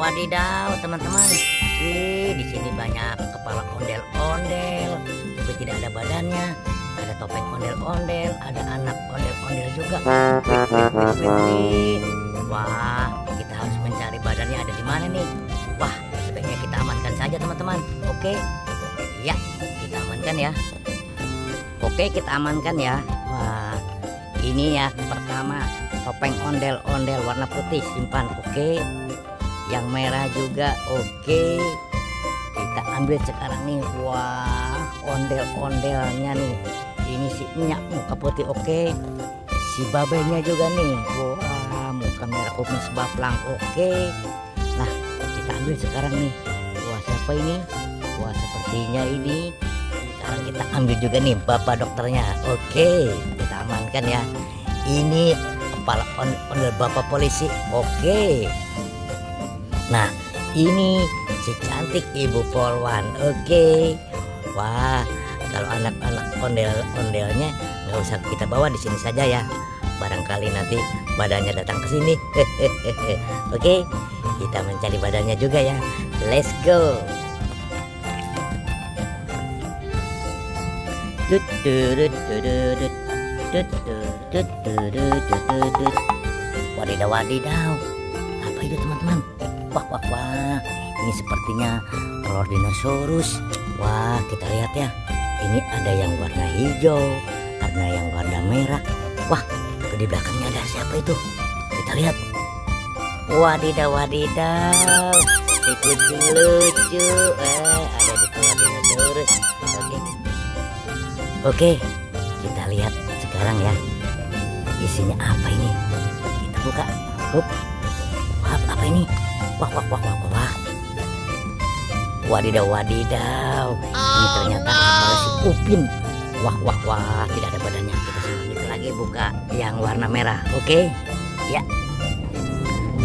wadidaw teman-teman. Di sini banyak kepala ondel-ondel, tapi tidak ada badannya. Ada topeng ondel-ondel, ada anak ondel-ondel juga. Wih. Wah, kita harus mencari badannya ada di mana nih. Wah, sebaiknya kita amankan saja teman-teman. Oke, ya kita amankan ya. Oke, kita amankan ya. Wah, ini ya pertama topeng ondel-ondel warna putih simpan. Oke, yang merah juga. Oke, kita ambil sekarang nih. Wah, ondel-ondelnya nih. Ini si Nyak muka putih. Oke, si babenya juga nih. Wah, muka merah kumis baplang. Oke, nah kita ambil sekarang nih. Wah, siapa ini? Wah, sepertinya ini. Sekarang kita ambil juga nih bapak dokternya. Oke, kita amankan ya. Ini kepala ondel bapak polisi. Oke, nah ini si cantik ibu polwan. Oke, wah, kalau anak-anak ondel-ondelnya nggak usah kita bawa, di sini saja ya. Barangkali nanti badannya datang ke sini. Oke, kita mencari badannya juga ya. Let's go. Wadidaw, wadidaw. Apa itu teman-teman? Wah. Ini sepertinya telur dinosaurus. Wah, kita lihat ya. Ini ada yang warna hijau, ada yang warna merah. Wah, di belakangnya ada siapa itu? Kita lihat. Wadidaw, wadidaw. Si kucing lucu. Ada di telur dinosaurus. Oke, kita lihat sekarang ya. Isinya apa ini? Kita buka. Apa ini? Wah. Wadidaw, wadidaw. Ini ternyata kepala si Upin. Wah, tidak ada badannya. Kita lagi buka yang warna merah. Oke, ya.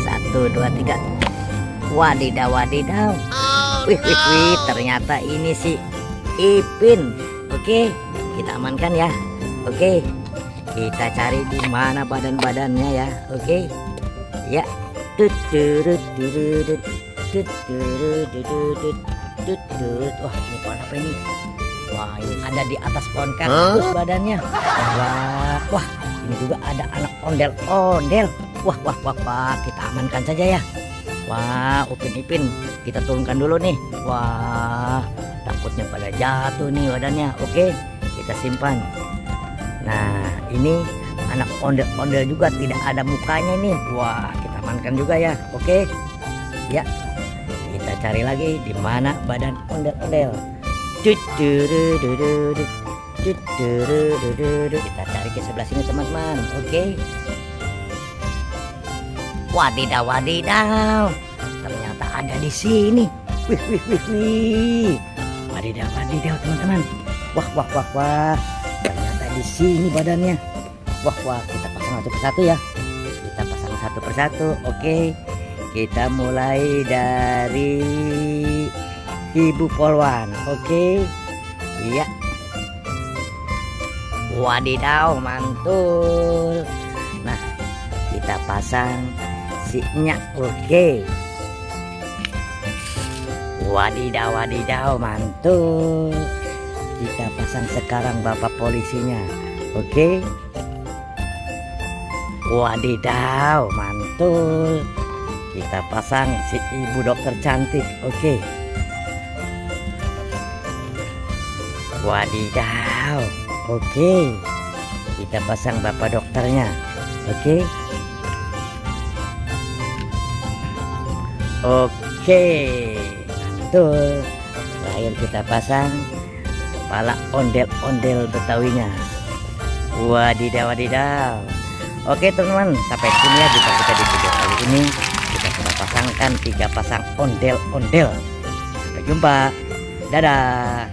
1, 2, 3. Wadidaw, wadidaw. Wih, ternyata ini si Ipin. Oke, kita amankan ya. Oke, kita cari di mana badan-badannya ya. Oke, ya. Wah, ini pohon apa ini? Wah, ini ada di atas pohon kaktus badannya. Wah, ini juga ada anak ondel-ondel. Wah, kita amankan saja ya. Wah, Upin-Ipin kita turunkan dulu nih. Wah, takutnya pada jatuh nih badannya. Oke, kita simpan. Nah, ini anak ondel-ondel juga tidak ada mukanya nih. Wah, kita amankan juga ya. Oke, ya. Kita cari lagi di mana badan ondel-ondel. Kita cari ke sebelah sini teman-teman. Oke. Wadidaw, wadidaw. Ternyata ada di sini. Wih. Wadidaw, wadidaw teman-teman. Wah. Ternyata di sini badannya. Wah, kita pasang satu persatu ya. Kita pasang satu persatu. Oke. Kita mulai dari ibu polwan. Oke. Iya. Wadidaw, mantul. Nah, kita pasang si Nyak. Oke. Wadidaw, wadidaw, mantul. Kita pasang sekarang bapak polisinya. Oke. Wadidaw, mantul. Kita pasang si ibu dokter cantik. Oke. Wadidaw. Oke. Kita pasang bapak dokternya. Oke. Mantul. Terakhir kita pasang kepala ondel-ondel betawinya. Wadidaw. Oke teman-teman, sampai sini ya jumpa kita di video kali ini. Kita sudah pasangkan 3 pasang ondel-ondel. Sampai jumpa. Dadah.